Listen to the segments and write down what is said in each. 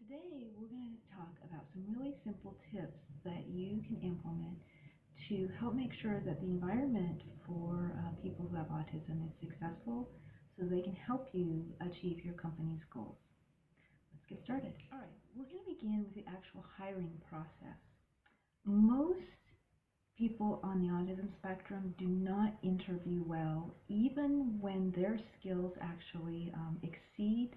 Today we're going to talk about some really simple tips that you can implement to help make sure that the environment for people who have autism is successful so they can help you achieve your company's goals. Let's get started. All right, we're going to begin with the actual hiring process. Most people on the autism spectrum do not interview well, even when their skills actually exceed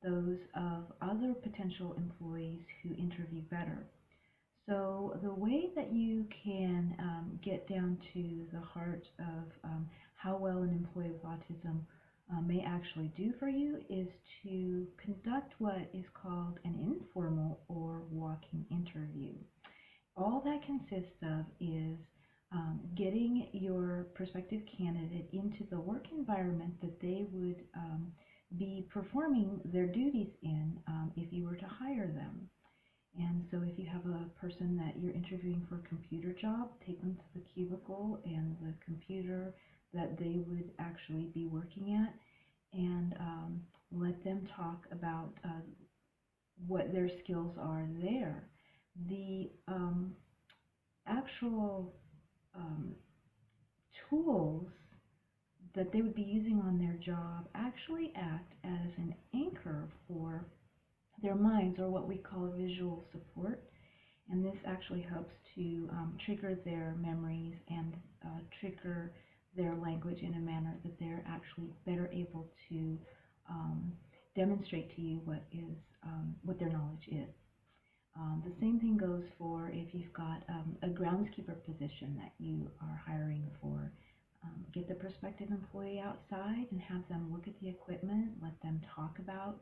those of other potential employees who interview better. So the way that you can get down to the heart of how well an employee with autism may actually do for you is to conduct what is called an informal or walk-in interview. All that consists of is getting your prospective candidate into the work environment that they would be performing their duties in if you were to hire them. And so if you have a person that you're interviewing for a computer job, take them to the cubicle and the computer that they would actually be working at, and let them talk about what their skills are there. The actual tools that they would be using on their job actually act as an anchor for their minds, or what we call visual support, and this actually helps to trigger their memories and trigger their language in a manner that they're actually better able to demonstrate to you what their knowledge is. The same thing goes for if you've got a groundskeeper position that you are hiring for. Get the prospective employee outside and have them look at the equipment, let them talk about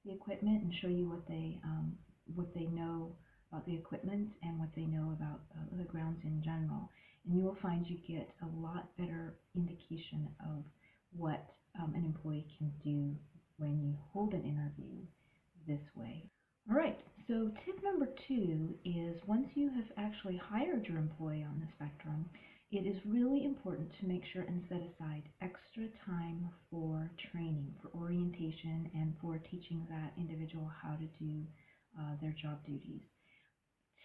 the equipment and show you what they know about the equipment and what they know about the grounds in general. And you will find you get a lot better indication of what an employee can do when you hold an interview this way. All right, so tip number 2 is once you have actually hired your employee on the spectrum, it is really important to make sure and set aside extra time for training, for orientation, and for teaching that individual how to do their job duties.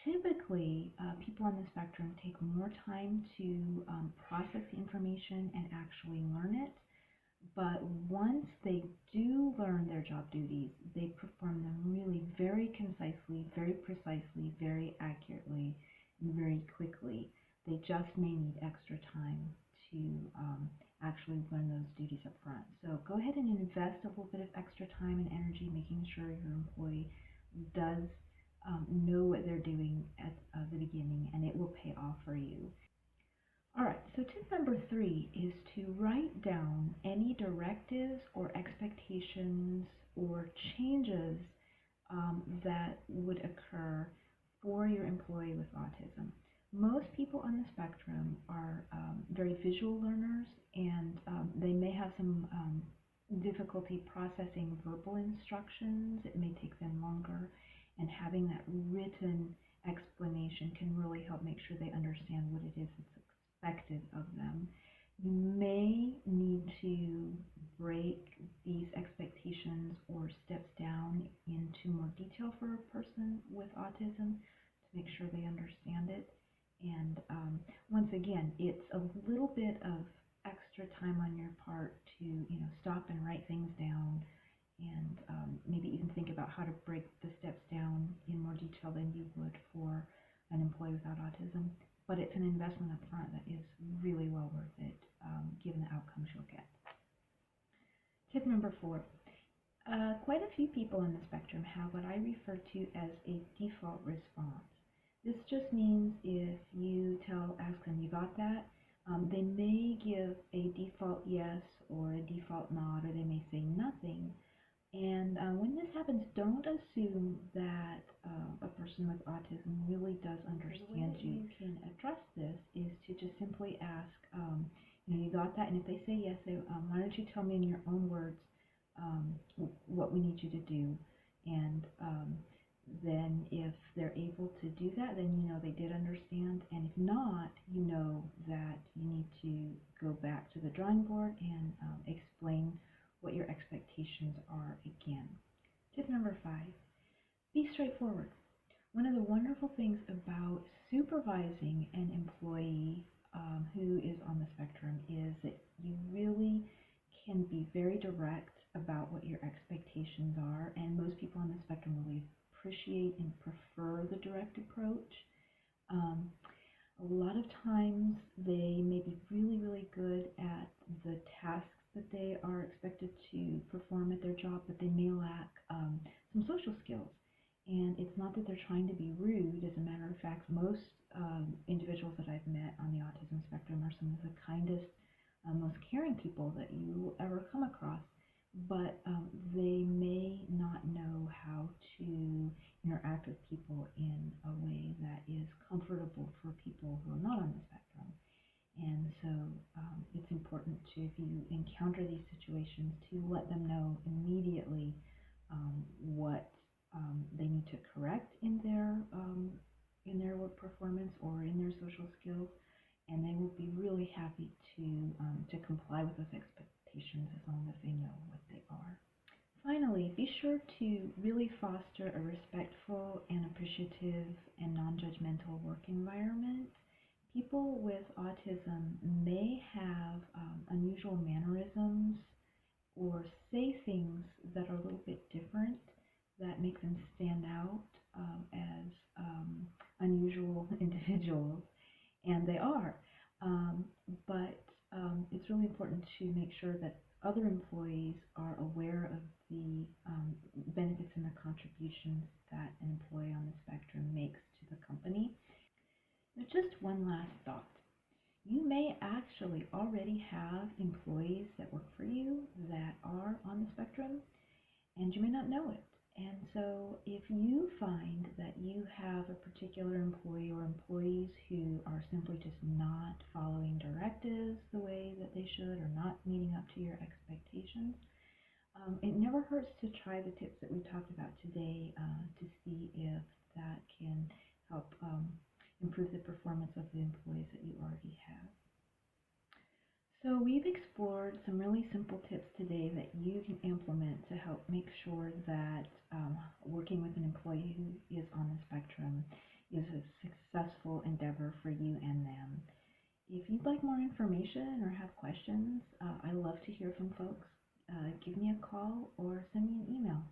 Typically, people on the spectrum take more time to process the information and actually learn it, but once they do learn their job duties, they perform them really very concisely, very precisely, very accurately, and very quickly. They just may need extra time to actually learn those duties up front. So go ahead and invest a little bit of extra time and energy making sure your employee does know what they're doing at the beginning, and it will pay off for you. All right, so tip number 3 is to write down any directives or expectations or changes that would occur for your employee with autism. Most people on the spectrum are very visual learners, and they may have some difficulty processing verbal instructions. It may take them longer, and having that written explanation can really help make sure they understand what it is that's expected of them. You may need to break these expectations or steps down into more detail for a person with autism to make sure they understand it. And once again, it's a little bit of extra time on your part to stop and write things down, and maybe even think about how to break the steps down in more detail than you would for an employee without autism. But it's an investment up front that is really well worth it, given the outcomes you'll get. Tip number 4. Quite a few people on the spectrum have what I refer to as a default response. This just means if you ask them, you got that? They may give a default yes or a default nod, or they may say nothing. And when this happens, don't assume that a person with autism really does understand you. You can address this is to just simply ask, you got that? And if they say yes, why don't you tell me in your own words what we need you to do? And then if they're able to do that, then you know they did understand, and if not, you know that you need to go back to the drawing board and explain what your expectations are again. Tip number 5, be supervising an employee who is on the spectrum is that you really can be very direct about what your expectations are, and most people on the spectrum really appreciate and prefer the direct approach. Um, a lot of times they may be really, really good at the tasks that they are expected to perform at their job, but they may lack some social skills. And it's not that they're trying to be rude. As a matter of fact, most individuals that I've met on the autism spectrum are some of the kindest, most caring people that you will ever come across. But they may not know how to interact with people in a way that is comfortable for people who are not on the spectrum. And so it's important to, if you encounter these situations, to let them know immediately what they need to correct in their work performance or in their social skills, and they will be really happy to comply with those expectations as long as they know what they are. Finally, be sure to really foster a respectful and appreciative and non-judgmental work environment. People with autism may have unusual mannerisms or say things that are a little bit different that make them stand out as unusual individuals, and they are. But it's really important to make sure that other employees are aware of the benefits and the contributions that an employee on the spectrum makes to the company. Now, just one last thought. You may actually already have employees that work for you that are on the spectrum, and you may not know it. And so if you find that you have a particular employee or employees who are simply just not following directives the way that they should or not meeting up to your expectations, it never hurts to try the tips that we talked about today to see if that can help improve the performance of the employees that you already have. So we've explored some really simple tips today that you can implement to help make sure that working with an employee who is on the spectrum is a successful endeavor for you and them. If you'd like more information or have questions, I love to hear from folks. Give me a call or send me an email.